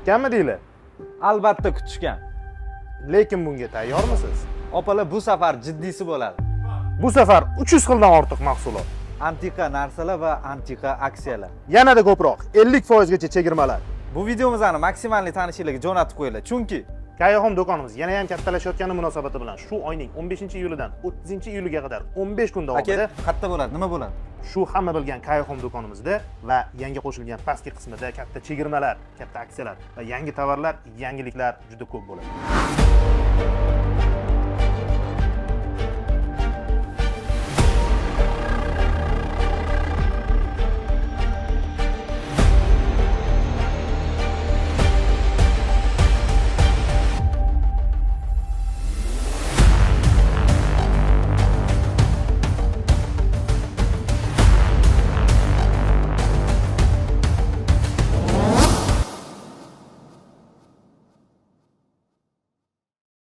Kutganmi deylar? Albatta kutishgan. Lekin bunga tayyormisiz? Opalar, bu safar jiddiysi bo'ladi. Bu safar 300 xildan ortiq mahsulot. Antiqa narsalar va antiqa aksiyalar. Yanada ko'proq 50% gacha chegirmalar. Bu videomizni maksimalli tanishinglarga jo'natib qo'yinglar. Chunki Kayaxom do'konimiz yana ham kattalashayotgani munosabati bilan shu oyning 15-iyulidan 30-iyuliga qadar 15 kun davomida katta bo'ladi. Nima bo'ladi? shu hamma bilgan Kayaxom do'konimizda va yangi qo'shilgan pastki qismida katta chegirmalar, katta aksiyalar va yangi tovarlar, yangiliklar juda ko'p bo'ladi.